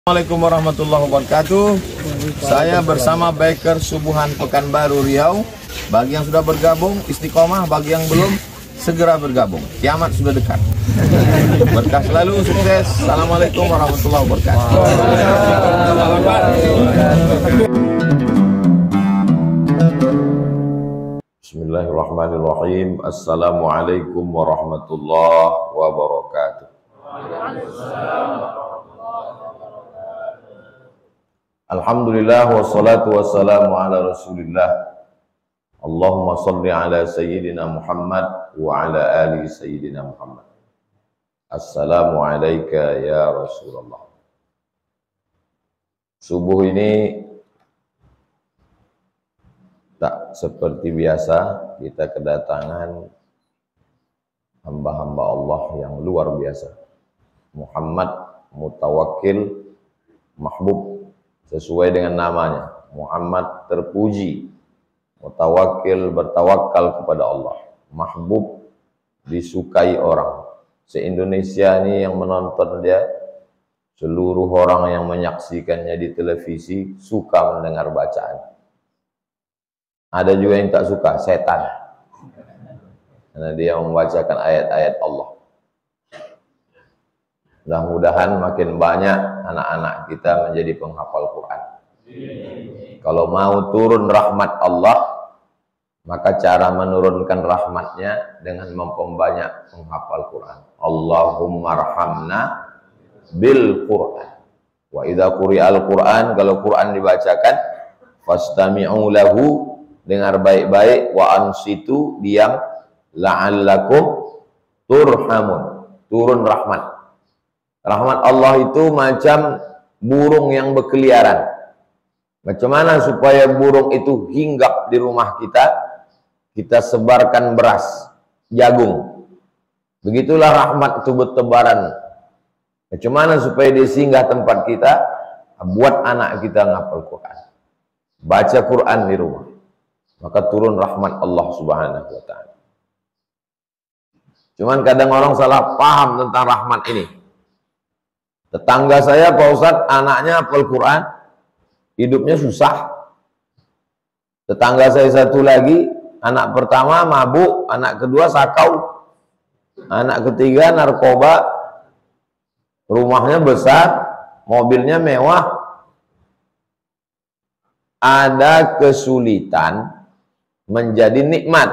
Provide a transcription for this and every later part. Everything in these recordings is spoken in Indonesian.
Assalamualaikum warahmatullahi wabarakatuh. Saya bersama Biker Subuhan Pekanbaru Riau. Bagi yang sudah bergabung istiqomah, bagi yang belum segera bergabung. Kiamat sudah dekat. Berkah selalu, sukses. Assalamualaikum warahmatullahi wabarakatuh. Bismillahirrahmanirrahim. Assalamualaikum warahmatullahi wabarakatuh. Alhamdulillah wassalatu wassalamu ala Rasulillah. Allahumma salli ala sayyidina Muhammad wa ala ali sayyidina Muhammad. Assalamu alayka ya Rasulullah. Subuh ini tak seperti biasa, kita kedatangan hamba-hamba Allah yang luar biasa. Muhammad Mutawakkil Mahbub, sesuai dengan namanya. Muhammad terpuji, Mutawakkil bertawakal kepada Allah, Mahbub disukai orang. Se-Indonesia ini yang menonton dia, seluruh orang yang menyaksikannya di televisi suka mendengar bacaan. Ada juga yang tak suka, setan, karena dia membacakan ayat-ayat Allah. Mudah-mudahan makin banyak anak-anak kita menjadi penghafal Quran. Kalau mau turun rahmat Allah, maka cara menurunkan rahmatnya dengan memperbanyak menghafal Quran. Allahumma arhamna bil Quran. Wa idza quri'al Quran, kalau Quran dibacakan, fastami'u lahu, dengar baik-baik, wa ansitu, diam, la'allakum turhamun, turun rahmat. Rahmat Allah itu macam burung yang berkeliaran. Macam mana supaya burung itu hinggap di rumah kita? Kita sebarkan beras, jagung. Begitulah rahmat itu bertebaran. Macam mana supaya dia singgah tempat kita? Buat anak kita ngapal Quran, baca Quran di rumah, maka turun rahmat Allah Subhanahu wa ta'ala. Cuman kadang orang salah paham tentang rahmat ini. Tetangga saya, Pak Ustadz, anaknya hafal Quran, hidupnya susah. Tetangga saya satu lagi, anak pertama mabuk, anak kedua sakau, anak ketiga narkoba, rumahnya besar, mobilnya mewah. Ada kesulitan menjadi nikmat,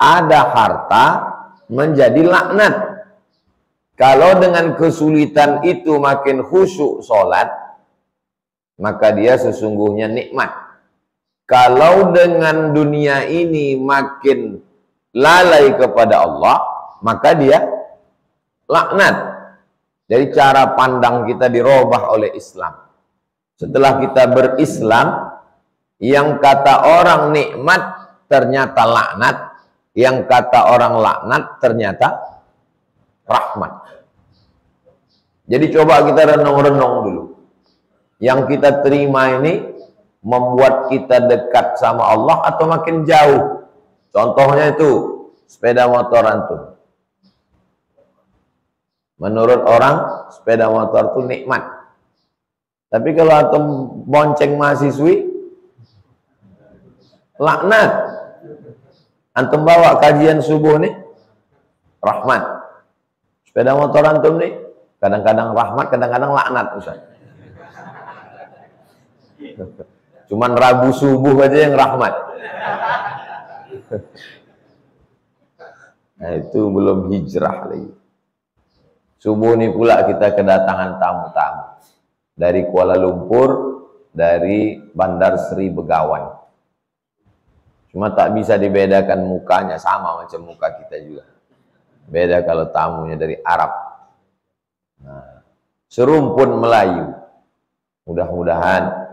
ada harta menjadi laknat. Kalau dengan kesulitan itu makin khusyuk sholat, maka dia sesungguhnya nikmat. Kalau dengan dunia ini makin lalai kepada Allah, maka dia laknat. Jadi cara pandang kita dirubah oleh Islam. Setelah kita berislam, yang kata orang nikmat ternyata laknat, yang kata orang laknat ternyata rahmat. Jadi coba kita renung-renung dulu. Yang kita terima ini membuat kita dekat sama Allah atau makin jauh? Contohnya itu sepeda motor antum. Menurut orang sepeda motor itu nikmat. Tapi kalau antum bonceng mahasiswi, laknat. Antum bawa kajian subuh nih, rahmat. Sepeda motor antum nih, kadang-kadang rahmat, kadang-kadang laknat, Ustaz. Cuman Rabu subuh aja yang rahmat. Nah, itu belum hijrah lagi. Subuh ini pula kita kedatangan tamu-tamu dari Kuala Lumpur, dari Bandar Seri Begawan. Cuma tak bisa dibedakan mukanya, sama macam muka kita juga. Beda kalau tamunya dari Arab. Nah, serumpun Melayu. Mudah-mudahan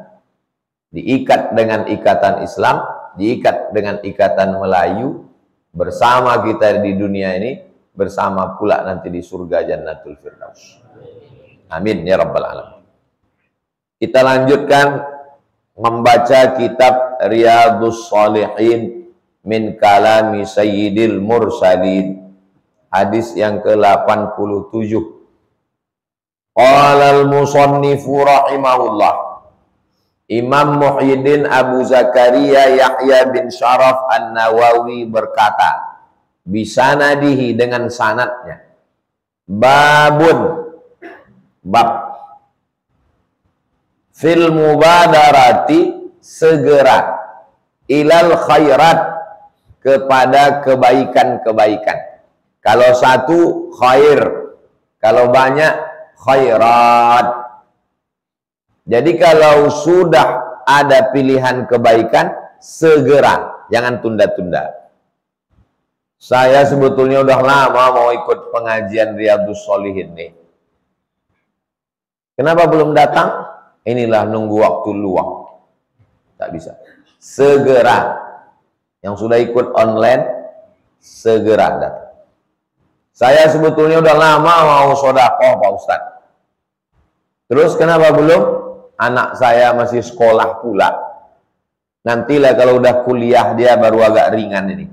diikat dengan ikatan Islam, diikat dengan ikatan Melayu, bersama kita di dunia ini, bersama pula nanti di surga Jannatul Firdaus. Amin ya rabbal alamin. Kita lanjutkan membaca kitab Riyadhus Shalihin min kalami Sayyidil Mursalin, hadis yang ke-87. Qala al-musannifu rahimahullah. Imam Muhyiddin Abu Zakaria Yahya bin Syaraf An-Nawawi berkata, bisanadihi dengan sanadnya, babun, bab, fil mubadarati, segera, ilal khairat, kepada kebaikan-kebaikan. Kalau satu khair, kalau banyak khairat. Jadi kalau sudah ada pilihan kebaikan, segera, jangan tunda-tunda. Saya sebetulnya udah lama mau ikut pengajian Riyadhus Shalihin nih. Kenapa belum datang? Inilah nunggu waktu luang. Tak bisa. Segera. Yang sudah ikut online, segera datang. Saya sebetulnya udah lama mau sedekah Pak Ustaz. Terus kenapa belum? Anak saya masih sekolah pula. Nantilah kalau udah kuliah dia baru agak ringan ini.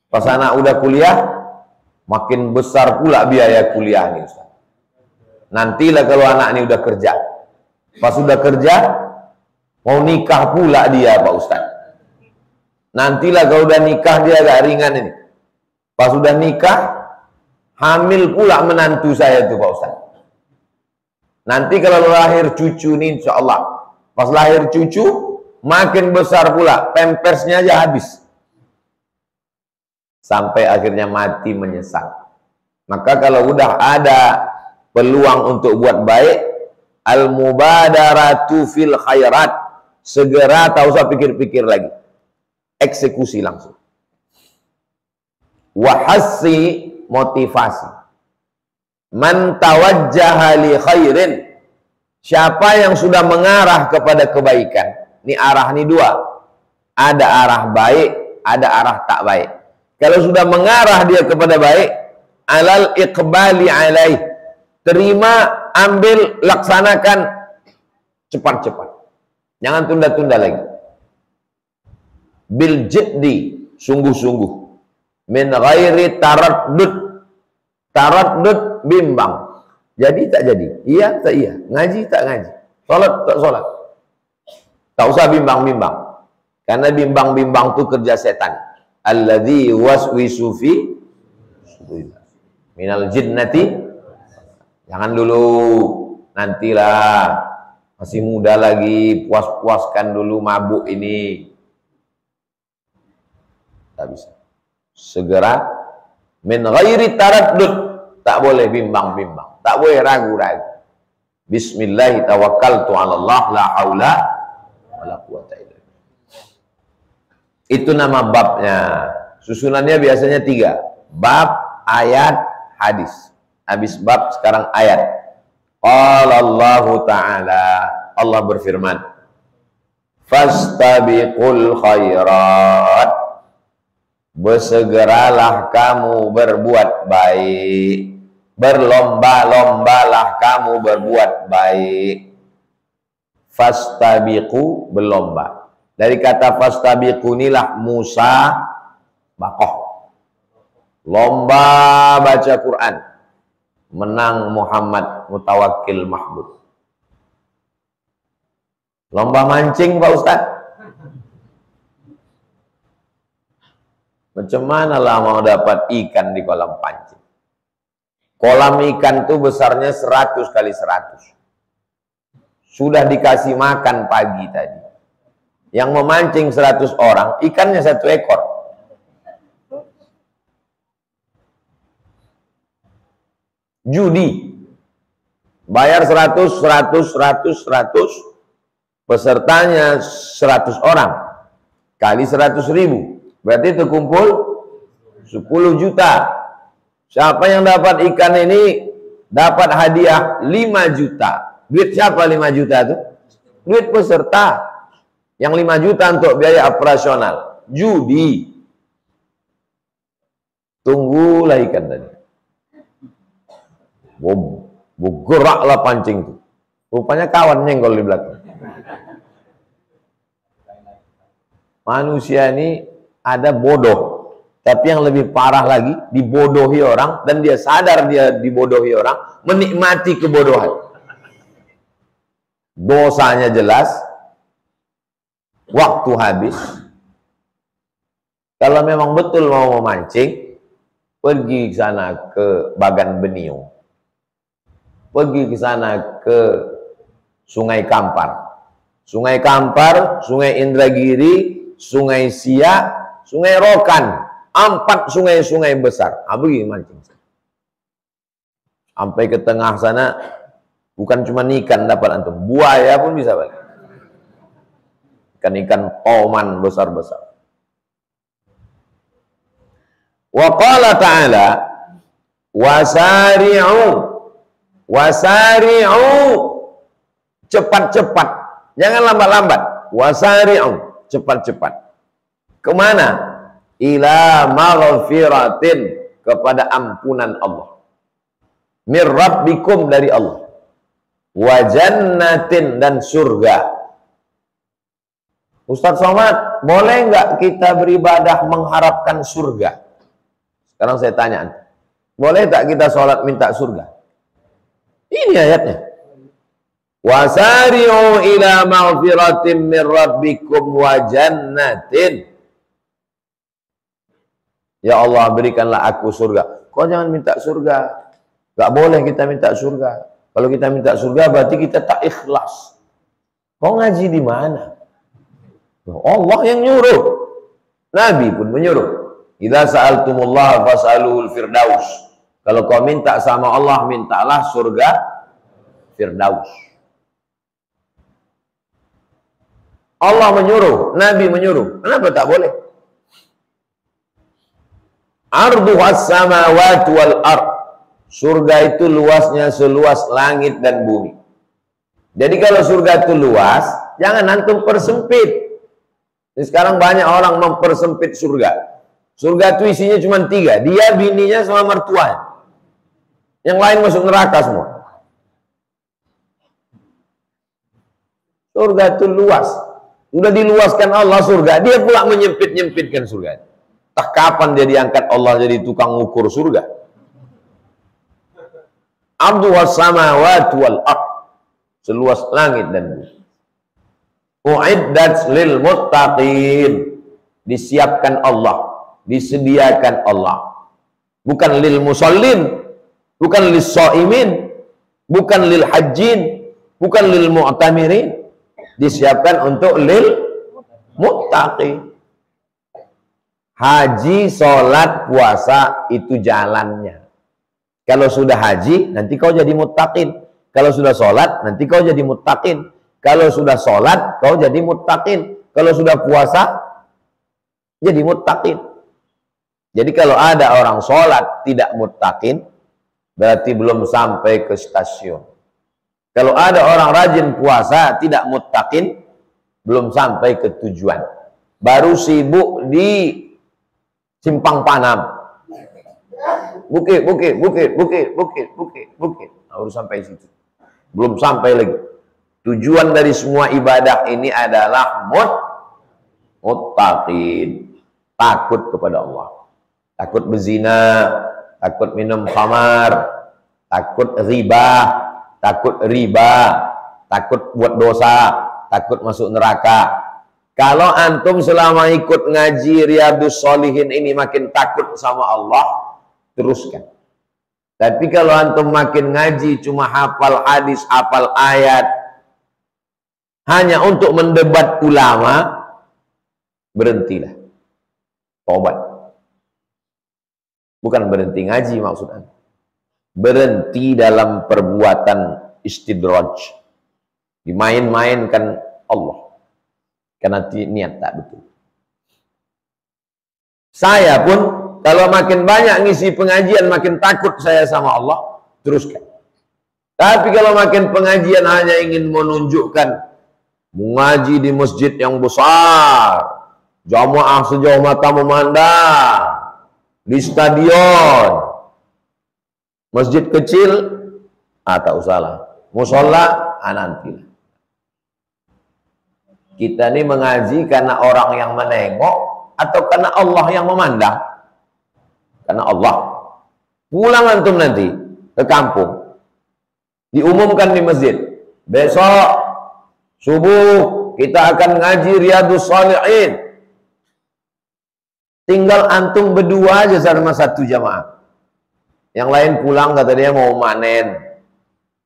Pas anak udah kuliah, makin besar pula biaya kuliah nih Ustaz. Nantilah kalau anak ini udah kerja. Pas udah kerja, mau nikah pula dia Pak Ustaz. Nantilah kalau udah nikah dia agak ringan ini. Pas udah nikah, hamil pula menantu saya tuh Pak Ustaz. Nanti kalau lahir cucu nih insya Allah, pas lahir cucu makin besar pula, pampersnya aja habis. Sampai akhirnya mati menyesal. Maka kalau udah ada peluang untuk buat baik, al-mubadaratu fil khairat, segera, tak usah pikir-pikir lagi. Eksekusi langsung. Wahasi, motivasi. Man tawajjaha li khairin, siapa yang sudah mengarah kepada kebaikan. Ini arah ini dua. Ada arah baik, ada arah tak baik. Kalau sudah mengarah dia kepada baik, alal iqbali alaih, terima, ambil, laksanakan cepat-cepat. Jangan tunda-tunda lagi. Bil jiddi, sungguh-sungguh. Min ghairi taraddud. Taraddud, bimbang. Jadi tak jadi, iya tak iya, ngaji tak ngaji, sholat tak sholat. Tak usah bimbang-bimbang. Karena bimbang-bimbang itu kerja setan. Alladzi waswisu fi minal jinnati. Jangan dulu, nantilah, masih muda lagi, puas-puaskan dulu mabuk ini. Tak bisa. Segera, min ghairi taraddud, tak boleh bimbang-bimbang, tak boleh ragu-ragu. Bismillah tawakkaltu 'ala Allah, la haula wala quwata illa billah. Itu nama babnya. Susunannya biasanya 3. Bab, ayat, hadis. Habis bab sekarang ayat. Qala Allah Ta'ala, Allah berfirman, fastabiqul khairat, bersegeralah kamu berbuat baik, berlomba-lombalah kamu berbuat baik. Fastabiqu, berlomba. Dari kata fastabiqu inilah Musa bakoh, lomba baca Quran, menang Muhammad Mutawakkil Mahmud. Lomba mancing Pak Ustaz. Macam mana lah mau dapat ikan di kolam pancing? Kolam ikan itu besarnya 100 kali 100. Sudah dikasih makan pagi tadi. Yang memancing 100 orang, ikannya 1 ekor. Judi. Bayar 100, 100, 100, 100. Pesertanya 100 orang. Kali 100.000. Berarti itu kumpul 10 juta. Siapa yang dapat ikan ini dapat hadiah 5 juta. Duit siapa 5 juta itu? Duit peserta. Yang 5 juta untuk biaya operasional. Judi. Tunggulah ikan tadi. Geraklah pancing itu. Rupanya kawan nyenggol di belakang. Manusia ini ada bodoh, Tapi yang lebih parah lagi, dibodohi orang, dan dia sadar dia dibodohi orang, menikmati kebodohan. Dosanya jelas, waktu habis. Kalau memang betul mau memancing, pergi ke sana ke Bagan Beniung, pergi ke sana ke Sungai Kampar, Sungai Indragiri, Sungai Siak, Sungai Rokan, 4 sungai-sungai besar. Pergi mancing. Sampai ke tengah sana, bukan cuma ikan dapat antum, buaya pun bisa balik. Ikan-ikan toman besar-besar. Wa qala ta'ala, wasari'u, cepat-cepat, jangan lambat-lambat. Wasari'u, cepat-cepat. Kemana? Ila maghfiratin, kepada ampunan Allah. Mir rabbikum, dari Allah. Wa jannatin, dan surga. Ustaz Somad, boleh nggak kita beribadah mengharapkan surga? Sekarang saya tanya, boleh tak kita sholat minta surga? Ini ayatnya. Wasari'u ila maghfiratin min rabbikum wa jannatin. Ya Allah, berikanlah aku surga. Kau jangan minta surga. Gak boleh kita minta surga. Kalau kita minta surga berarti kita tak ikhlas. Kau ngaji di mana? Allah yang nyuruh. Nabi pun menyuruh. Idza sa'altumullah fas'aluhul firdaus. Kalau kau minta sama Allah, mintalah surga Firdaus. Allah menyuruh, Nabi menyuruh. Kenapa tak boleh? Arduhas samawati wal ard. Surga itu luasnya seluas langit dan bumi. Jadi kalau surga itu luas, jangan antum persempit. Jadi sekarang banyak orang mempersempit surga. Surga itu isinya cuma 3. Dia, bininya, sama mertuanya. Yang lain masuk neraka semua. Surga itu luas. Sudah diluaskan Allah surga, dia pula menyempit-nyempitkan surga. Tak kapan dia diangkat Allah jadi tukang ukur surga. Abduhas samawati wal ard. Seluas langit dan bumi. Uiddat lil muttaqin. Disiapkan Allah, disediakan Allah. Bukan lil musallin, bukan lil shaimin, bukan lil hajjin, bukan lil mu'tamirin. Disiapkan untuk lil muttaqin. Haji, sholat, puasa itu jalannya. Kalau sudah haji, nanti kau jadi muttaqin. Kalau sudah sholat, nanti kau jadi muttaqin. Kalau sudah sholat, kau jadi muttaqin. Kalau sudah puasa, jadi muttaqin. Jadi kalau ada orang sholat tidak muttaqin, berarti belum sampai ke stasiun. Kalau ada orang rajin puasa tidak muttaqin, belum sampai ke tujuan. Baru sibuk di Simpang Panam. Bukit. Harus sampai situ. Belum sampai lagi. Tujuan dari semua ibadah ini adalah muttaqin. Takut kepada Allah. Takut berzina, takut minum khamar, takut riba, takut buat dosa, takut masuk neraka. Kalau antum selama ikut ngaji Riyadhus Shalihin ini makin takut sama Allah, teruskan. Tapi kalau antum makin ngaji cuma hafal hadis, hafal ayat, hanya untuk mendebat ulama, berhentilah. Tobat. Bukan berhenti ngaji maksudnya. Berhenti dalam perbuatan istidraj. Dimain-mainkan Allah. Karena niat tak betul. Saya pun kalau makin banyak ngisi pengajian, makin takut saya sama Allah, teruskan. Tapi kalau makin pengajian hanya ingin menunjukkan mengaji di masjid yang besar, jamaah sejauh mata memandang, di stadion, masjid kecil, tak usahlah. Musola, nanti. Kita ini mengaji karena orang yang menengok atau karena Allah yang memandang? karena Allah. Pulang antum nanti ke kampung, diumumkan di masjid, besok subuh kita akan ngaji Riyadhus Shalihin. Tinggal antum berdua aja sama satu jamaah. Yang lain pulang kata dia mau manen.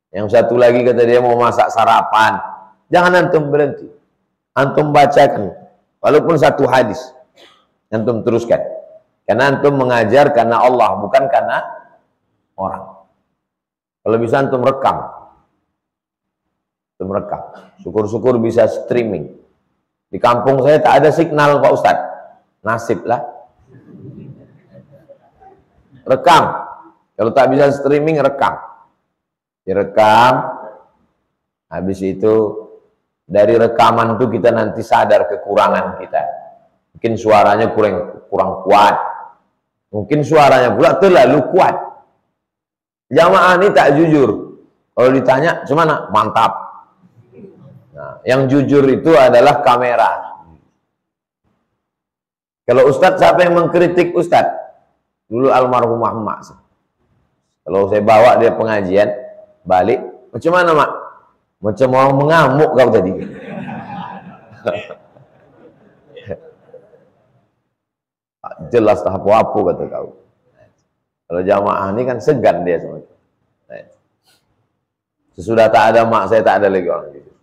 Yang satu lagi kata dia mau masak sarapan. Jangan antum berhenti. Antum bacakan. Walaupun satu hadis. Antum teruskan. Karena antum mengajar karena Allah, bukan karena orang. Kalau bisa antum rekam. Antum rekam. Syukur-syukur bisa streaming. Di kampung saya tak ada signal Pak Ustadz. Nasib lah. Rekam. Kalau tak bisa streaming, rekam. Direkam. Habis itu, dari rekaman itu kita nanti sadar kekurangan kita. Mungkin suaranya kurang kuat. Mungkin suaranya pula terlalu kuat. Jamaah ini tak jujur. Kalau ditanya, gimana? Mantap. Nah, yang jujur itu adalah kamera. Kalau Ustadz, siapa yang mengkritik Ustadz? Dulu almarhumah emak. Kalau saya bawa dia pengajian, balik, macam mana mak? Macam orang mengamuk kau tadi. Jelas tak apa-apa kata kau. Kalau jamaah ini kan segan dia sama kita. Sesudah tak ada mak saya, tak ada lagi orang gitu.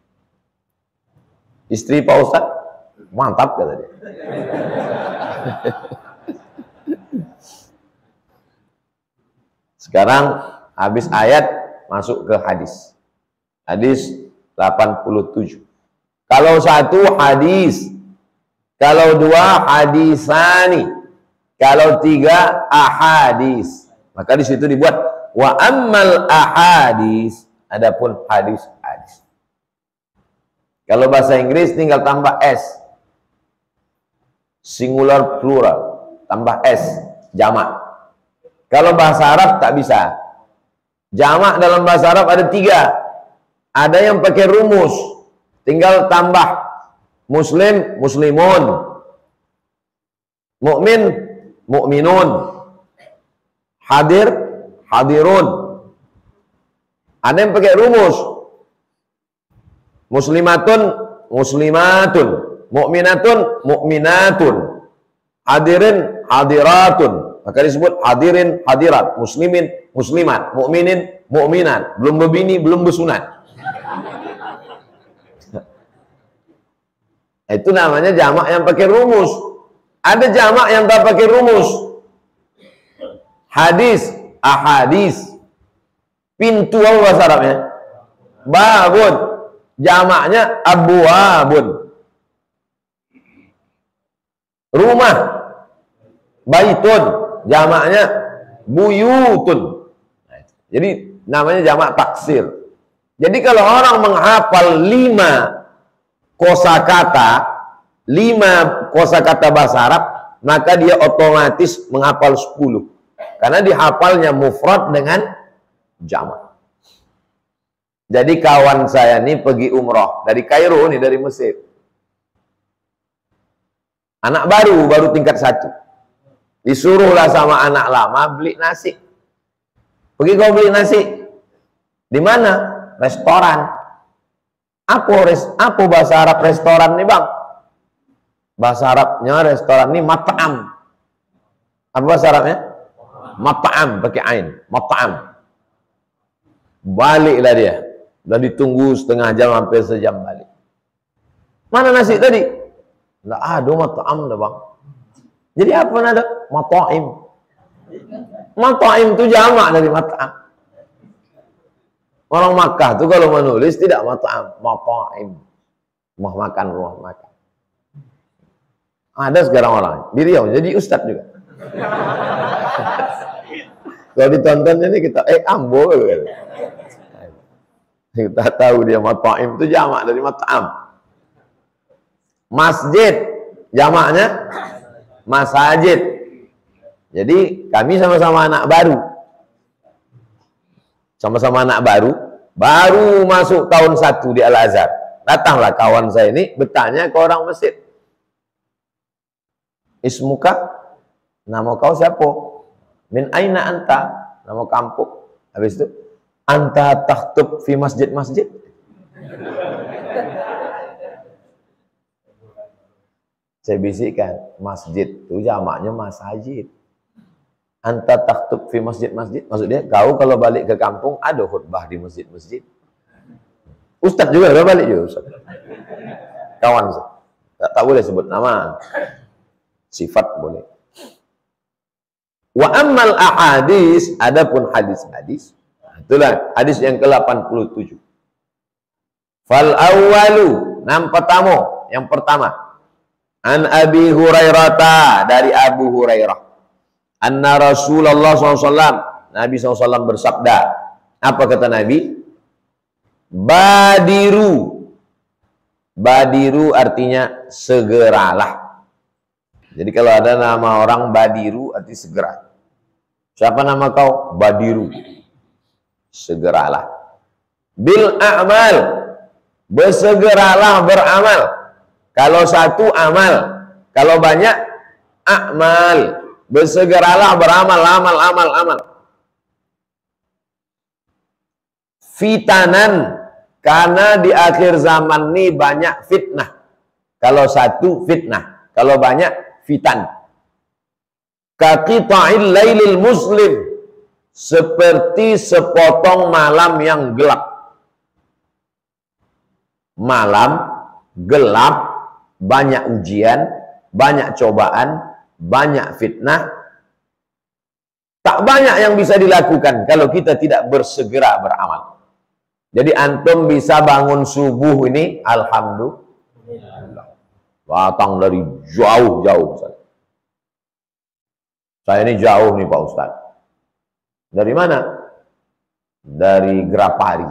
Istri Pak Ustadz, mantap kata dia. Sekarang habis ayat masuk ke hadis. Hadis 87. Kalau satu hadis, kalau dua hadisani, kalau tiga ahadis. Maka di situ dibuat wa ammal ahadis, adapun hadis-hadis. Kalau bahasa Inggris tinggal tambah s. Singular plural, tambah s, jamak. Kalau bahasa Arab tak bisa. Jamak dalam bahasa Arab ada 3. Ada yang pakai rumus. Tinggal tambah. Muslim, muslimun. Mukmin, mukminun. Hadir, hadirun. Ada yang pakai rumus. Muslimatun, muslimatun. Mukminatun, mukminatun. Hadirin, hadiratun. Maka disebut hadirin, hadirat, muslimin, muslimat, mukminin, mukminat, belum berbini, belum bersunat. Itu namanya jamak yang pakai rumus. Ada jamak yang tak pakai rumus. Hadis, ahadis. Pintu apa bahasa Arabnya? Babun. Jamaknya abwabun. Rumah, baitun. Jamaknya buyutun. Jadi namanya jamak taksir. Jadi kalau orang menghafal 5 kosakata bahasa Arab, maka dia otomatis menghafal 10. Karena dihafalnya mufrad dengan jamak. Jadi kawan saya ini pergi umroh dari Kairo nih, dari Mesir. Anak baru tingkat 1. Disuruhlah sama anak lama beli nasi. Pergi kau beli nasi. Di mana? Restoran. Apa bahasa Arab restoran nih bang? Bahasa Arabnya restoran ini mat'am. Apa bahasa Arabnya? Mat'am, pakai ain. Mat'am. Baliklah dia. Udah ditunggu setengah jam hampir sejam balik. Mana nasi tadi? Nggak ada mat'am dah bang. Jadi apa nada? Mat'im. Mat'im itu jamak dari mat'am. Orang Makkah tuh kalau menulis tidak mat'am, mat'im. Rumah makan, rumah makan. Ada sekarang orang di Riau jadi ustadz juga. Kalau ditonton ini kita ambo gitu. Kita tahu dia mat'im itu jamak dari mat'am. Masjid jamaknya masajid. Jadi kami sama-sama anak baru. Sama-sama anak baru masuk tahun 1 di Al-Azhar. Datanglah kawan saya ini bertanya ke orang Mesir. Ismuka? Nama kau siapa? Min aina anta? Nama kampung. Habis itu, anta takhtub fi masjid-masjid. Saya bisikkan, masjid itu jamaknya masajid. Anta takhtub fi masjid-masjid. Maksudnya, kau kalau balik ke kampung, ada khutbah di masjid-masjid. Ustadz juga, udah balik juga Ustadz. Kawan, tak boleh sebut nama. Sifat boleh. Wa ammal ahadis, adapun hadis-hadis, itulah hadis yang ke-87. Fal awwalu, yang pertama. An Abi Hurairah, dari Abu Hurairah. Anna Rasulullah SAW, Nabi SAW bersabda. Apa kata Nabi? Badiru. Badiru artinya segeralah. Jadi kalau ada nama orang Badiru arti segera. Siapa nama kau? Badiru. Segeralah. Bil a'mal. Bersegeralah beramal. Kalau satu amal, kalau banyak amal. Bersegeralah beramal, amal. Fitanan, karena di akhir zaman ini banyak fitnah. Kalau satu fitnah, kalau banyak fitan. Kaqita'il lailil muslim, seperti sepotong malam yang gelap. Malam gelap, banyak ujian, banyak cobaan, banyak fitnah. Tak banyak yang bisa dilakukan kalau kita tidak bersegera beramal. Jadi antum bisa bangun subuh ini, alhamdulillah. Datang dari jauh-jauh. Saya ini jauh nih Pak Ustadz. Dari mana? Dari Grapari.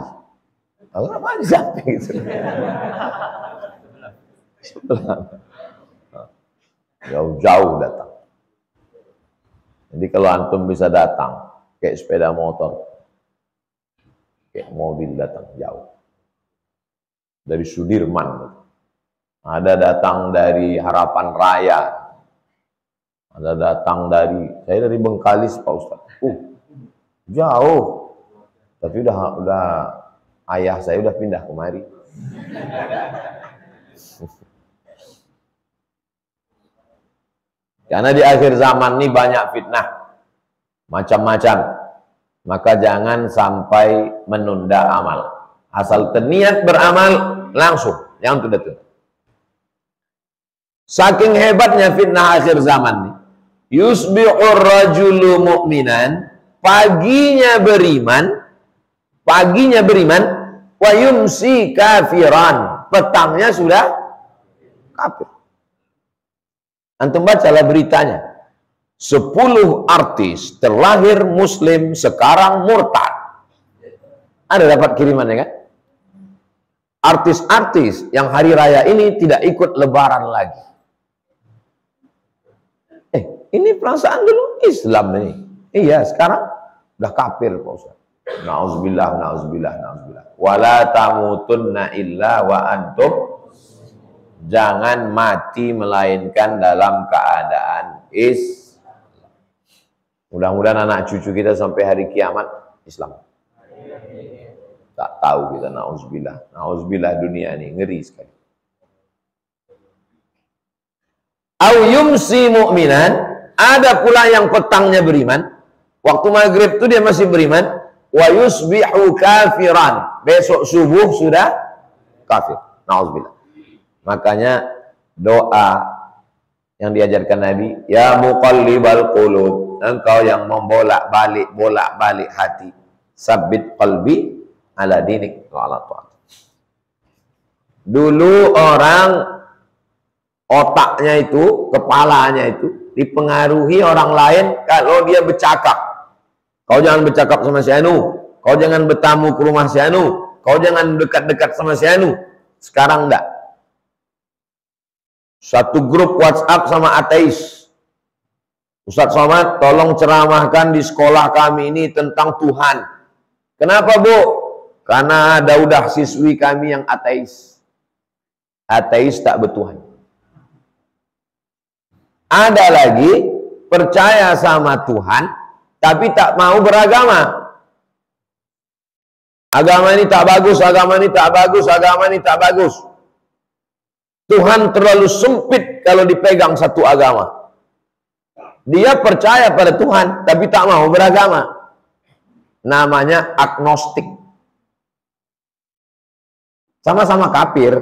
Grapari siapa gitu? Jauh-jauh datang. Jadi kalau antum bisa datang kayak sepeda motor, kayak mobil datang jauh. Dari Sudirman. Ada datang dari Harapan Raya. Ada datang dari, saya dari Bengkalis Pak Ustadz. Jauh. Tapi udah ayah saya udah pindah kemari. Karena di akhir zaman ini banyak fitnah. Macam-macam. Maka jangan sampai menunda amal. Asal terniat beramal, langsung. Yang tunda-tunda. Saking hebatnya fitnah akhir zaman ini. Yusbi'ur rajulu mu'minan. Paginya beriman. Wa yumsi kafiran. Petangnya sudah kafir. Antum bacalah beritanya. 10 artis terlahir muslim sekarang murtad. Ada dapat kirimannya kan? Artis-artis yang hari raya ini tidak ikut lebaran lagi. Ini perasaan dulu Islam ini. Iya, sekarang udah kafir Pak Ustaz. Na'udzubillah. Wala tamutunna illa wa antum. Jangan mati melainkan dalam keadaan Mudah-mudahan anak cucu kita sampai hari kiamat Islam. Tak tahu kita, na'udzubillah. Na'udzubillah, dunia ini ngeri sekali. Au yumsi mu'minan, ada pula yang petangnya beriman. Waktu maghrib itu dia masih beriman. Wa yusbihu kafiran, besok subuh sudah kafir. Na'udzubillah. Makanya doa yang diajarkan Nabi, ya muqallibal qulub, engkau yang bolak-balik hati, sabbit qalbi ala dinik wa ala ta'at. Dulu orang otaknya itu, kepalanya itu dipengaruhi orang lain kalau dia bercakap. Kau jangan bercakap sama si anu, kau jangan bertamu ke rumah si anu, kau jangan dekat-dekat sama si anu. Sekarang enggak. Satu grup WhatsApp sama ateis. Ustaz Somad, tolong ceramahkan di sekolah kami ini tentang Tuhan. Kenapa Bu? Karena ada udah siswi kami yang ateis. Ateis tak bertuhan. Ada lagi percaya sama Tuhan, tapi tak mau beragama. Agama ini tak bagus, agama ini tak bagus, agama ini tak bagus. Tuhan terlalu sempit kalau dipegang satu agama. Dia percaya pada Tuhan, tapi tak mau beragama. Namanya agnostik. Sama-sama kafir,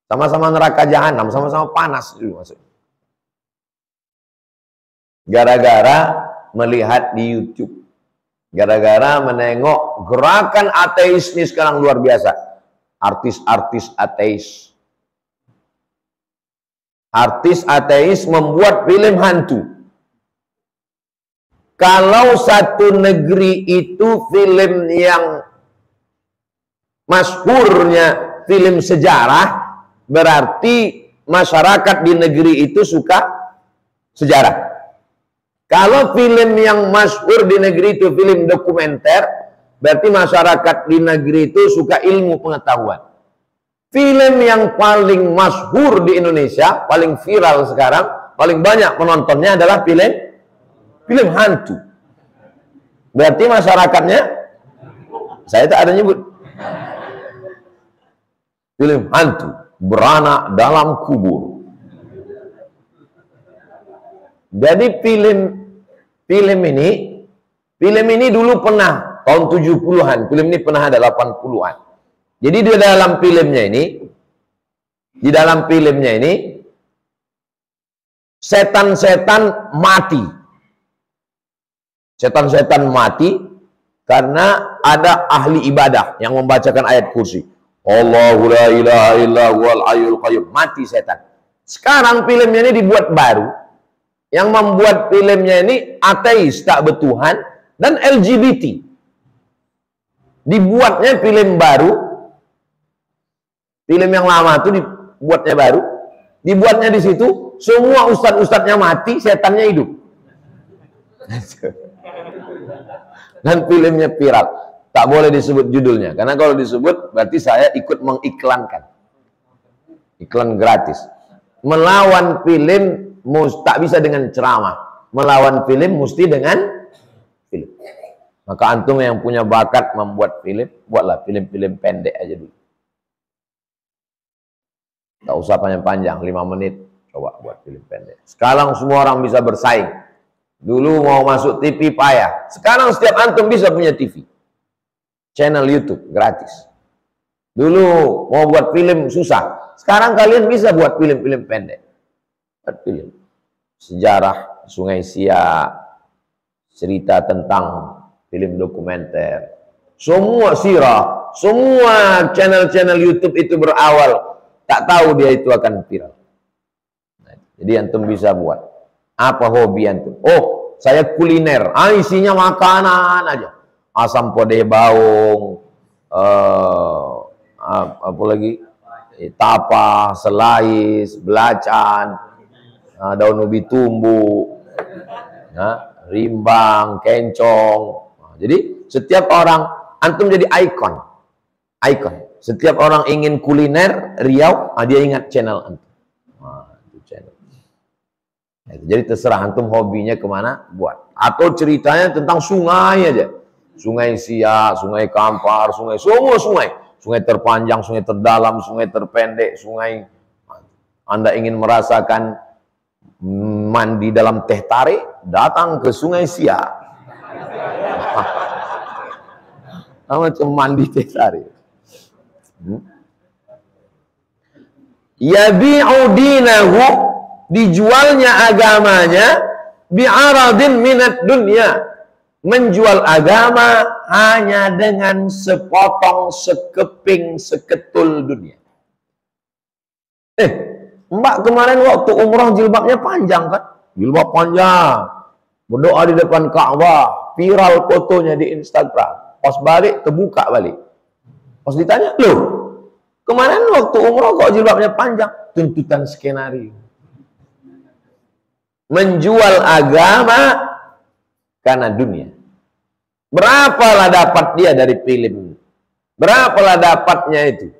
sama-sama neraka jahanam, sama-sama panas itu maksudnya. Gara-gara melihat di YouTube, gara-gara menengok gerakan ateis ini sekarang luar biasa. Artis-artis ateis. Artis ateis membuat film hantu. Kalau satu negeri itu film yang masyhurnya film sejarah, berarti masyarakat di negeri itu suka sejarah. Kalau film yang masyhur di negeri itu film dokumenter, berarti masyarakat di negeri itu suka ilmu pengetahuan. Film yang paling masyhur di Indonesia, paling viral sekarang, paling banyak penontonnya adalah film hantu. Berarti masyarakatnya, saya tak ada nyebut. Film hantu, beranak dalam kubur. Jadi film ini dulu pernah tahun 70-an, film ini pernah ada 80-an. Jadi di dalam filmnya ini setan-setan mati. Setan-setan mati karena ada ahli ibadah yang membacakan ayat kursi. Allahu la ilaha illa huwal hayyul qayyum. Mati setan. Sekarang filmnya ini dibuat baru. Yang membuat filmnya ini ateis, tak bertuhan, dan LGBT. Dibuatnya film baru. Film yang lama itu dibuatnya baru. Dibuatnya di situ, semua ustadz-ustadznya mati, setannya hidup. Dan filmnya viral. Tak boleh disebut judulnya, karena kalau disebut berarti saya ikut mengiklankan. Iklan gratis. Melawan film tak bisa dengan ceramah. Melawan film mesti dengan film. Maka antum yang punya bakat membuat film, buatlah film-film pendek aja dulu. Tak usah panjang-panjang, 5 menit. Coba buat film pendek. Sekarang semua orang bisa bersaing. Dulu mau masuk TV payah. Sekarang setiap antum bisa punya TV. Channel YouTube gratis. Dulu mau buat film susah. Sekarang kalian bisa buat film-film pendek. Buat film sejarah Sungai Siak, cerita tentang film dokumenter, semua sirah, semua channel-channel YouTube itu berawal tak tahu dia itu akan viral. Nah, jadi antum bisa buat. Apa hobi antum? Oh, saya kuliner. Isinya makanan aja. Asam podeh baung, apa lagi? Tapa, selais, belacan, daun ubi tumbu, rimbang, kencong. Jadi setiap orang, antum jadi ikon. Setiap orang ingin kuliner Riau, dia ingat channel antum. Itu channel. Jadi terserah antum hobinya kemana, buat. Atau ceritanya tentang sungai aja. Sungai Siak, Sungai Kampar, semua sungai. Sungai terpanjang, sungai terdalam, sungai terpendek, sungai. Anda ingin merasakan mandi dalam teh tarik, datang ke Sungai Siak. Macam mandi teh tarik. Yabi'u dinahu, dijualnya agamanya, bi'aradin minat dunya, menjual agama hanya dengan sepotong, sekeping, seketul dunia. Mbak kemarin waktu umrah jilbabnya panjang kan? Jilbab panjang, berdoa di depan Ka'bah, viral fotonya di Instagram. Pas balik terbuka balik. Pas ditanya, loh, kemarin waktu umrah kok jilbabnya panjang? Tuntutan skenario. Menjual agama karena dunia. Berapalah dapat dia dari film? Berapalah dapatnya itu?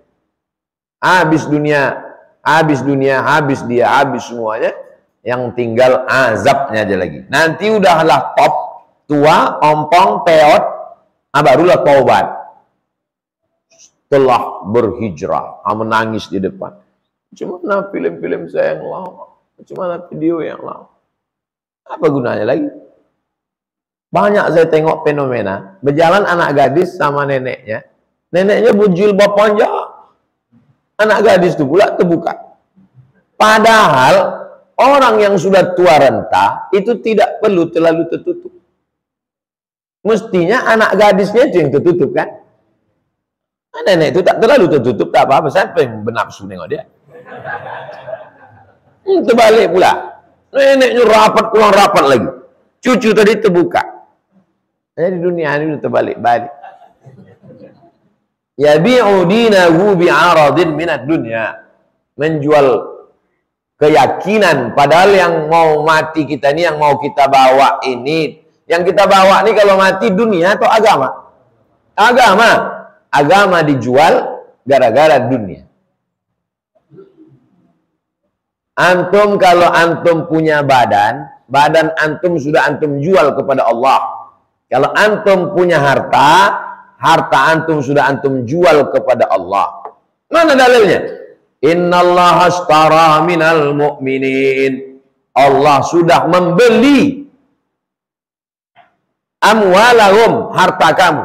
Habis dunia, habis dia, habis semuanya. Yang tinggal azabnya aja lagi. Nanti udahlah top, tua, ompong, peot, barulah taubat. Setelah berhijrah, menangis di depan. Cuma film-film saya yang lama, cuma video yang lama. Apa gunanya lagi? Banyak saya tengok fenomena, berjalan anak gadis sama neneknya. Neneknya berjilbab panjang. Anak gadis itu pula terbuka. Padahal orang yang sudah tua renta itu tidak perlu terlalu tertutup. Mestinya anak gadisnya itu yang tertutup kan? Nenek itu tak terlalu tertutup, tak apa-apa. Siapa yang bernafsu nengok dia? Terbalik pula. Neneknya rapat, kurang rapat lagi. Cucu tadi terbuka. Jadi dunia ini terbalik-balik. Yabi'u dinahu bi'aradin minad dunya. Menjual keyakinan, padahal yang mau mati kita ini, yang mau kita bawa ini, yang kita bawa ini kalau mati dunia atau agama? Agama dijual gara-gara dunia. Antum kalau antum punya badan antum sudah antum jual kepada Allah. Kalau antum punya harta antum sudah antum jual kepada Allah. Mana dalilnya? Innallaha ashtara minal mu'minin. Allah sudah membeli amwalahum, harta kamu,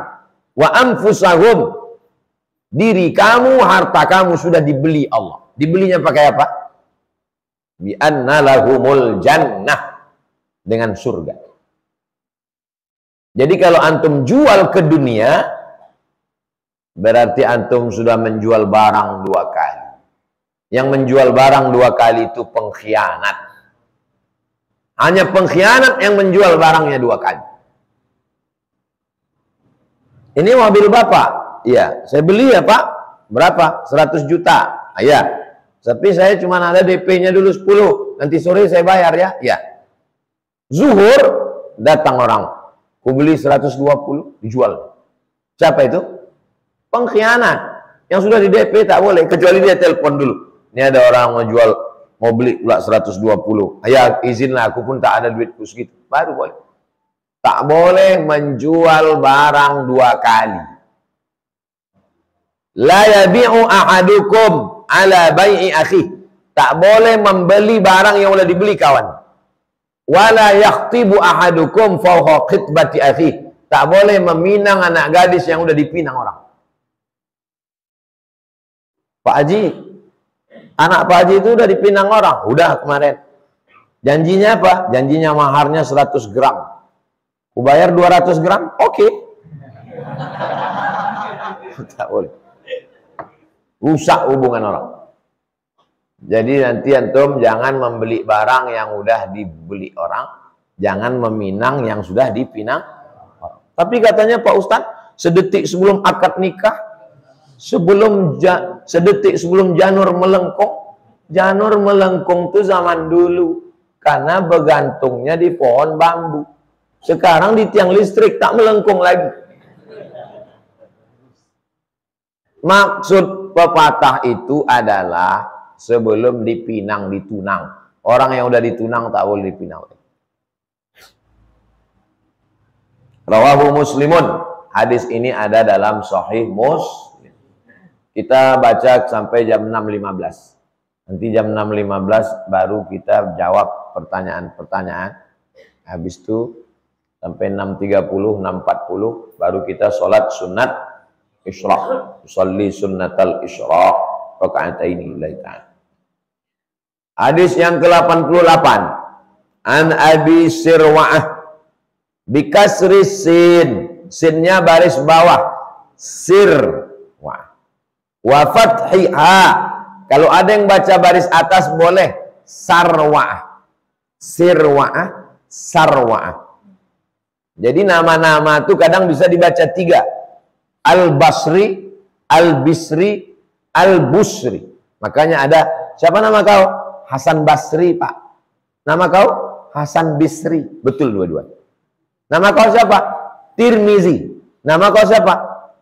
wa anfusahum, diri kamu, harta kamu sudah dibeli Allah. Dibelinya pakai apa? Bi anna lahumul jannah, dengan surga. Jadi kalau antum jual ke dunia, berarti antum sudah menjual barang dua kali. Yang menjual barang dua kali itu pengkhianat. Hanya pengkhianat yang menjual barangnya dua kali. Ini mobil Bapak. Iya, saya beli ya Pak. Berapa? 100 juta. Iya. Tapi saya cuma ada DP-nya dulu 10. Nanti sore saya bayar ya. Iya. Zuhur datang orang. Ku beli 120, dijual. Siapa itu? Pengkhianat. Yang sudah di DP tak boleh, kecuali dia telepon dulu. Ini ada orang mau jual, mau beli pula 120. Ya izinlah, aku pun tak ada duitku segitu. Baru boleh. Tak boleh menjual barang dua kali. La yabi'u ahadukum ala bai'i akhi. Tak boleh membeli barang yang sudah dibeli kawan. Wala yakhtibu ahadukum fawqa khitbati akhi. Tak boleh meminang anak gadis yang sudah dipinang orang. Pak Haji, anak Pak Haji itu udah dipinang orang. Udah kemarin. Janjinya apa? Janjinya maharnya 100 gram. Ku bayar 200 gram? Oke. Tak boleh. Rusak hubungan orang. Jadi nanti antum jangan membeli barang yang udah dibeli orang. Jangan meminang yang sudah dipinang orang. Tapi katanya Pak Ustadz, sedetik sebelum akad nikah, sedetik sebelum janur melengkung. Janur melengkung itu zaman dulu. Karena bergantungnya di pohon bambu. Sekarang di tiang listrik, tak melengkung lagi. Maksud pepatah itu adalah sebelum dipinang, ditunang. Orang yang udah ditunang tak boleh dipinang. Rawahu Muslimun. Hadis ini ada dalam Sahih Muslim. Kita baca sampai jam 6.15. Nanti jam 6.15 baru kita jawab pertanyaan-pertanyaan. Habis itu sampai 6.30, 6.40 baru kita sholat sunat isyraq. Usalli sunnatal isyraq raka'ataini lillahi ta'ala. Hadis yang ke-88. An Abi Sirwa'ah bikasri sin. Sinnya baris bawah. Sirwa'ah. Wa fathiha. Kalau ada yang baca baris atas boleh. Sarwa'ah. Sirwa'ah. Sarwa'ah. Jadi nama-nama itu kadang bisa dibaca 3. Al-Basri, Al-Bisri, Al-Busri. Makanya ada, siapa nama kau? Hasan Basri, Pak. Nama kau? Hasan Bisri. Betul dua-dua. Nama kau siapa? Tirmizi. Nama kau siapa?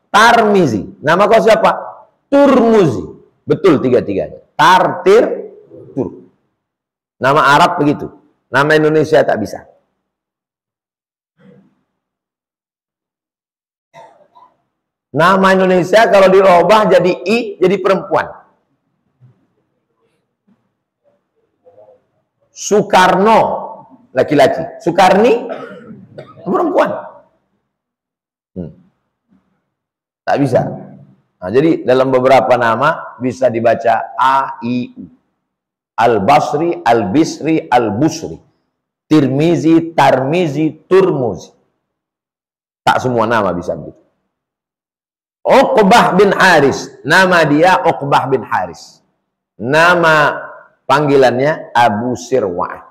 Tarmizi. Nama kau siapa? Turmuzi. Betul tiga-tiganya. Tir, tur. Nama Arab begitu. Nama Indonesia tak bisa. Nama Indonesia kalau dirubah jadi I, jadi perempuan. Soekarno, laki-laki. Soekarni, perempuan. Tak bisa. Nah, jadi dalam beberapa nama bisa dibaca A, I, U. Al-Basri, Al-Bisri, Al-Busri. Tirmizi, Tarmizi, Turmuzi. Tak semua nama bisa begitu. Uqbah bin Haris. Nama dia Uqbah bin Haris. Nama panggilannya Abu Sirwa'ah.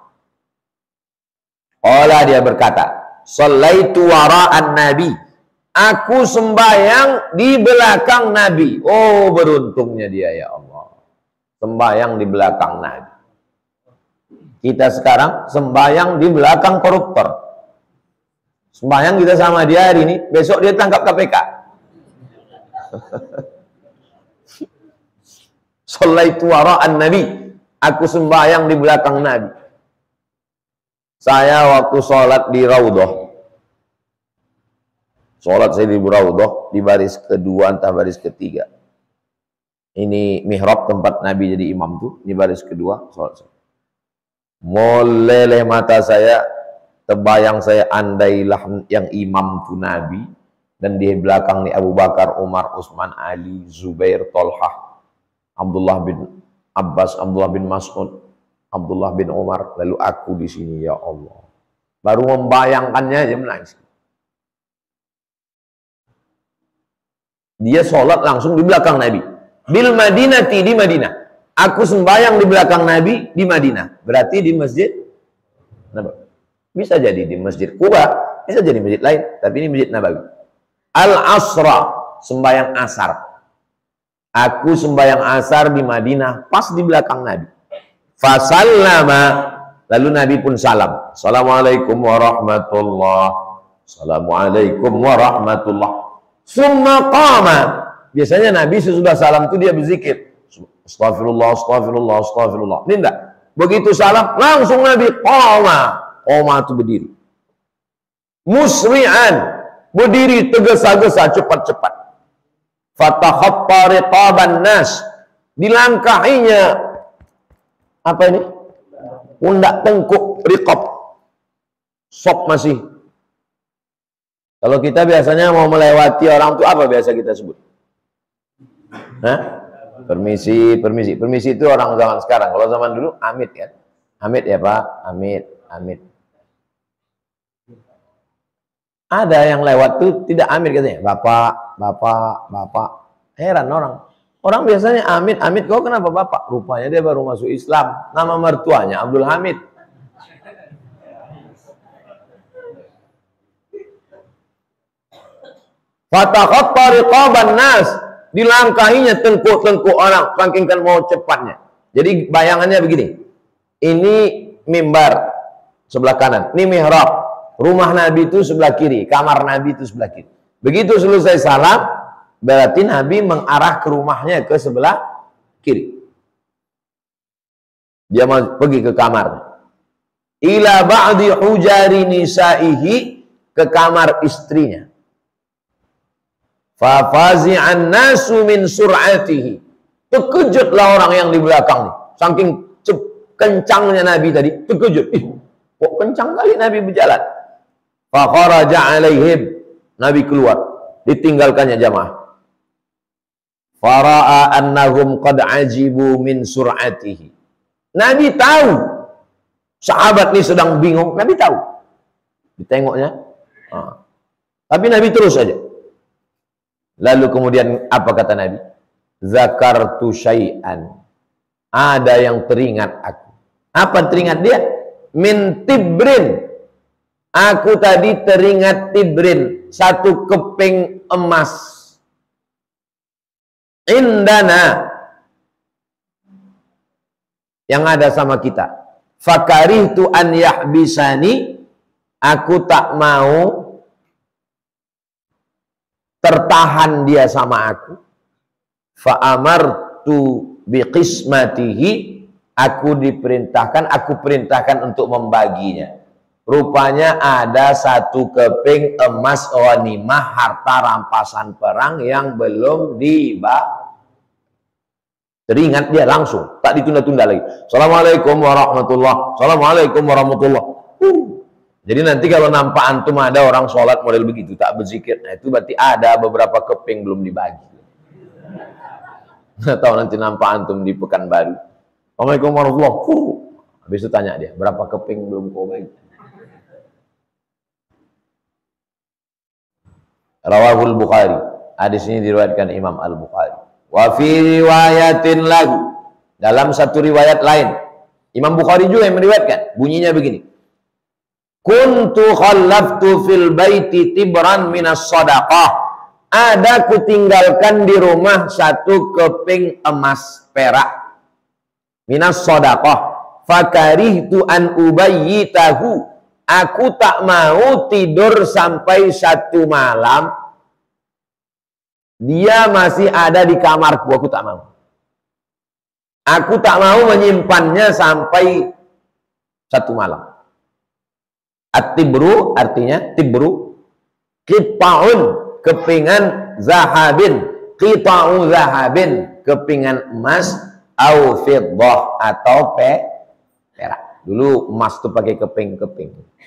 Olah dia berkata, Sallaitu wara'an Nabi. Aku sembahyang di belakang Nabi. Oh, beruntungnya dia, ya Allah. Sembahyang di belakang Nabi. Kita sekarang sembahyang di belakang koruptor. Sembahyang kita sama dia hari ini, besok dia tangkap KPK. Sallaitu wara'an Nabi. Aku sembahyang di belakang Nabi. Saya waktu sholat di Raudhah. Sholat saya di Raudhah, di baris kedua entah baris ketiga. Ini mihrab tempat Nabi jadi imam tuh, di baris kedua sholat saya. Meleleh mata saya, terbayang saya andailah yang imam tuh Nabi, dan di belakang nih Abu Bakar, Umar, Utsman, Ali, Zubair, Tolhah, Abdullah bin Abbas, Abdullah bin Mas'ud, Abdullah bin Umar, lalu aku di sini, ya Allah. Baru membayangkannya aja menangis. Dia sholat langsung di belakang Nabi. Bil Madinati, di Madinah. Aku sembahyang di belakang Nabi di Madinah. Berarti di masjid Nabawi. Bisa jadi di masjid Quba, bisa jadi masjid lain, tapi ini masjid Nabawi. Al-Asra, sembahyang asar. Aku sembahyang asar di Madinah, pas di belakang Nabi. Fasallama, lalu Nabi pun salam. Assalamualaikum warahmatullahi. Assalamualaikum warahmatullahi. Summa qama. Biasanya Nabi sesudah salam itu dia berzikir. Astagfirullah, astagfirullah, astagfirullah. Ini enggak. Begitu salam, langsung Nabi qama. Qama itu berdiri. Musri'an, berdiri tergesa-gesa, cepat-cepat. Fatakhatta riqaban nas. Dilangkahinya apa ini? Pundak tengkuk riqab. Sop masih. Kalau kita biasanya mau melewati orang itu apa biasa kita sebut? Hah? Permisi, permisi. Permisi itu orang zaman sekarang. Kalau zaman dulu, amit kan? Amit ya Pak, amit, amit. Ada yang lewat tuh tidak amit katanya. Bapak, bapak, bapak. Heran orang. Orang biasanya amit, amit. Kau kenapa bapak? Rupanya dia baru masuk Islam. Nama mertuanya Abdul Hamid. Fatakhatta riqaban nas, dilangkahinya tengkuk-tengkuk orang, saking mau cepatnya. Jadi bayangannya begini. Ini mimbar sebelah kanan, ini mihrab. Rumah Nabi itu sebelah kiri, kamar Nabi itu sebelah kiri. Begitu selesai salam, berarti Nabi mengarah ke rumahnya ke sebelah kiri. Dia mau pergi ke kamar. Ila ba'di hujari nisaihi, ke kamar istrinya. Fafazi'an nasu min sur'atihi. Terkejutlah orang yang di belakang nih. Saking kencangnya Nabi tadi, terkejut. Ih, kok kencang kali Nabi berjalan. Fakharaja alaihim. Nabi keluar, ditinggalkannya jamaah. Fara'a annahum qad ajibu min sur'atihi. Nabi tahu sahabat ini sedang bingung. Nabi tahu. Ditengoknya. Tapi Nabi terus saja. Lalu kemudian apa kata Nabi? Zakartu syai'an. Ada yang teringat aku. Apa teringat dia? Min tibrin. Aku tadi teringat tibrin. Satu keping emas. Indana. Yang ada sama kita. Fakarihtu an yahbisani. Aku tak mau tertahan dia sama aku. Fa'amartu biqismatihi. Aku perintahkan untuk membaginya. Rupanya ada satu keping emas ghanimah, harta rampasan perang yang belum teringat dia langsung, tak ditunda-tunda lagi. Assalamualaikum warahmatullahi. Assalamualaikum warahmatullahi. Jadi nanti kalau nampak antum ada orang sholat model begitu, tak berzikir, nah itu berarti ada beberapa keping belum dibagi. Tahu nanti nampak antum di Pekanbaru. Assalamualaikum warahmatullahi wabarakatuh. Habis itu tanya dia, berapa keping belum kau bagi? Rawahul Bukhari. Hadis ini diriwayatkan Imam Al-Bukhari. Wa fi riwayatin lagu. Dalam satu riwayat lain, Imam Bukhari juga yang meriwayatkan. Bunyinya begini. Kuntu khallaftu fil baiti tibran minas sadaqah. Ada kutinggalkan di rumah satu keping emas perak minas sadaqah. Fakarihtu an ubayyitahu. Aku tak mau tidur sampai satu malam dia masih ada di kamarku. Aku tak mau. Aku tak mau menyimpannya sampai satu malam. At-tibru artinya tibru qita'un, kepingan zahabin, qita'u zahabin, kepingan emas, au fiddah atau perak. Dulu emas itu pakai keping-keping.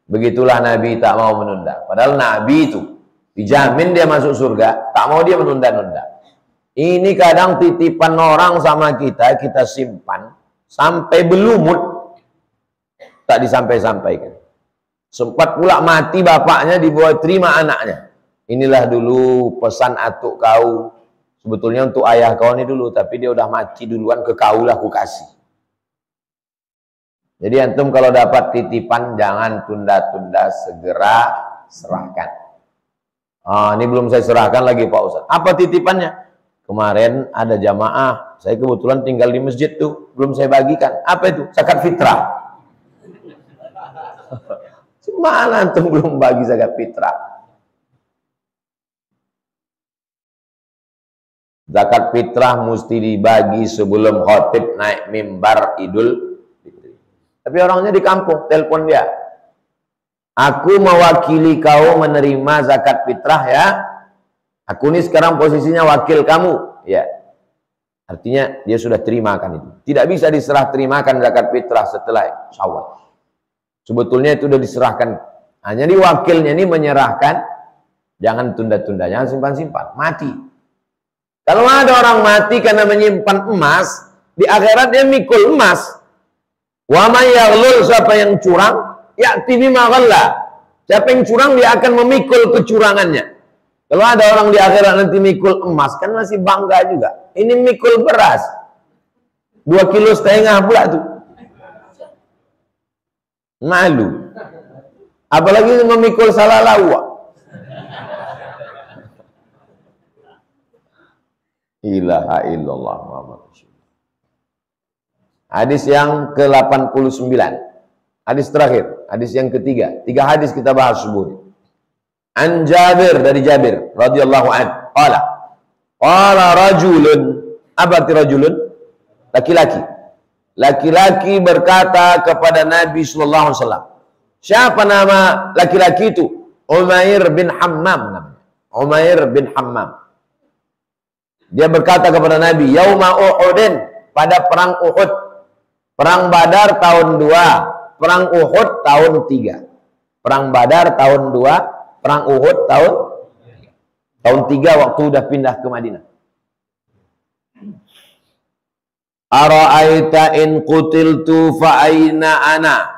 Begitulah Nabi tak mau menunda. Padahal Nabi itu dijamin dia masuk surga, tak mau dia menunda-nunda. Ini kadang titipan orang sama kita, kita simpan sampai belumut, tak disampai-sampaikan. Sempat pula mati bapaknya, dibawa terima anaknya. Inilah dulu pesan atuk kau. Sebetulnya untuk ayah kau ini dulu, tapi dia udah mati duluan, ke kau lah ku kasih. Jadi antum kalau dapat titipan jangan tunda-tunda, segera serahkan. Ini belum saya serahkan lagi Pak Ustaz. Apa titipannya? Kemarin ada jamaah, saya kebetulan tinggal di masjid tuh, belum saya bagikan. Apa itu? Zakat fitrah. Mana antum belum bagi zakat fitrah? Zakat fitrah mesti dibagi sebelum khatib naik mimbar Idul. Tapi orangnya di kampung, telepon dia. Aku mewakili kau menerima zakat fitrah ya. Aku ini sekarang posisinya wakil kamu. Ya. Artinya dia sudah terimakan itu. Tidak bisa diserah terimakan zakat fitrah setelah Syawal. Sebetulnya itu sudah diserahkan. Hanya di wakilnya ini menyerahkan. Jangan tunda-tunda, jangan simpan-simpan. Mati. Kalau ada orang mati karena menyimpan emas, di akhirat dia mikul emas. Wa may yaghlul, siapa yang curang, ya'ti bima ghalla. Siapa yang curang dia akan memikul kecurangannya. Kalau ada orang di akhirat nanti mikul emas, kan masih bangga juga. Ini mikul beras 2,5 kilo pula tuh. Malu. Apalagi memikul salah lawa. Ilaha illallah Muhammad Rasulullah. Hadis yang ke-89. Hadis terakhir, hadis yang ketiga. 3 hadis kita bahas subuh ini. An Jabir, dari Jabir radhiyallahu anhu, qala rajulun, apa arti rajulun? Laki-laki. Laki-laki berkata kepada Nabi sallallahu alaihi wasallam. Siapa nama laki-laki itu? Umair bin Hammam namanya. Umair bin Hammam. Dia berkata kepada Nabi, yauma Uhudin, pada perang Uhud. Perang Badar tahun 2, perang Uhud tahun 3. Perang Badar tahun 2, perang Uhud tahun 3 waktu udah pindah ke Madinah. Ara'aita in qutiltu fa aina ana?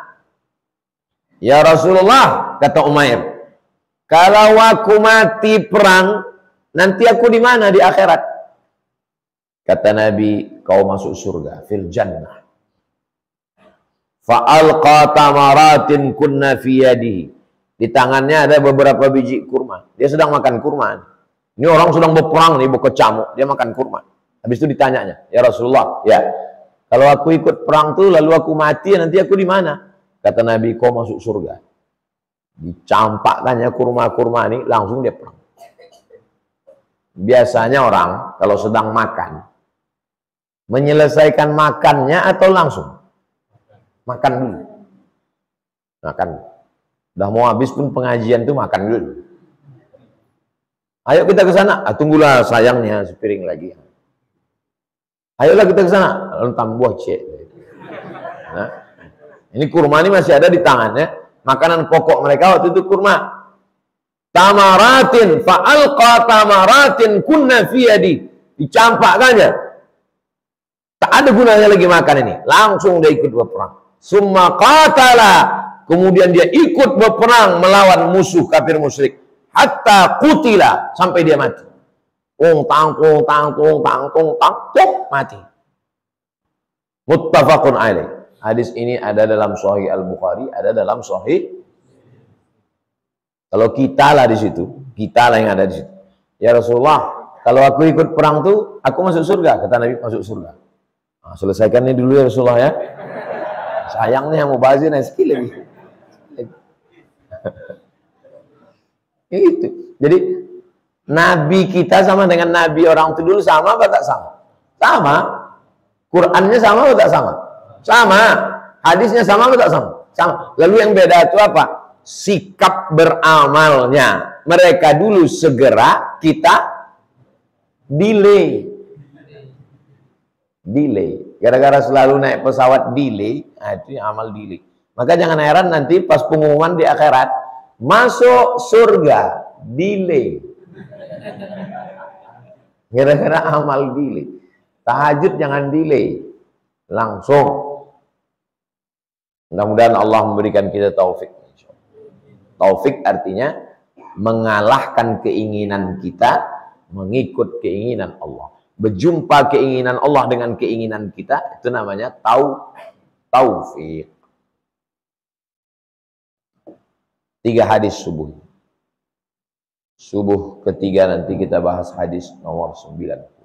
Ya Rasulullah, kata Umair, kalau aku mati perang, nanti aku di mana di akhirat? Kata Nabi, kau masuk surga, fil jannah. Fa'alqa tamaratin kunna fi yadihi. Di tangannya ada beberapa biji kurma. Dia sedang makan kurma. Ini orang sedang berperang nih, berkecamuk, dia makan kurma. Habis itu ditanyanya, ya Rasulullah, ya, kalau aku ikut perang tuh lalu aku mati, nanti aku di mana? Kata Nabi, kau masuk surga. Dicampakkannya kurma-kurma ini, langsung dia perang. Biasanya orang kalau sedang makan, menyelesaikan makannya atau langsung makan dulu. Makan. Udah mau habis pun pengajian tuh makan dulu. Ayo kita ke sana. Tunggulah sayangnya sepiring lagi. Ayolah kita ke sana. Lalu tambah cek. Nah, ini kurma ini masih ada di tangannya. Makanan pokok mereka waktu itu kurma. Tamaratin fa'alqa tamaratin kunna fi yadi. Dicampakkan aja. Tak ada gunanya lagi makan ini. Langsung dia ikut berperang. Summa qatala. Kemudian dia ikut berperang melawan musuh kafir musyrik. Hatta qutila. Sampai dia mati. Tangkung, mati. Muttafaqun alaih. Hadis ini ada dalam Sahih Al-Bukhari, ada dalam Sahih. Kalau kita lah di situ, kita lah yang ada di situ. Ya Rasulullah, kalau aku ikut perang tuh, aku masuk surga. Kata Nabi, masuk surga. Nah, selesaikan ini dulu ya Rasulullah ya. Sayangnya yang mau bazir rezeki lagi. Itu. Jadi Nabi kita sama dengan Nabi orang itu dulu sama apa tak sama? Sama. Qurannya sama atau tak sama? Sama. Hadisnya sama atau tak sama? Sama. Lalu yang beda itu apa? Sikap beramalnya. Mereka dulu segera, kita delay. Delay. Gara-gara selalu naik pesawat delay, itu amal delay. Maka jangan heran nanti pas pengumuman di akhirat, masuk surga, delay. Gara-gara amal delay. Tahajud jangan delay. Langsung. Mudah-mudahan Allah memberikan kita taufik. Taufik artinya mengalahkan keinginan kita, mengikut keinginan Allah. Berjumpa keinginan Allah dengan keinginan kita, itu namanya taufik. 3 hadis subuh. Subuh ketiga nanti kita bahas hadis nomor 9.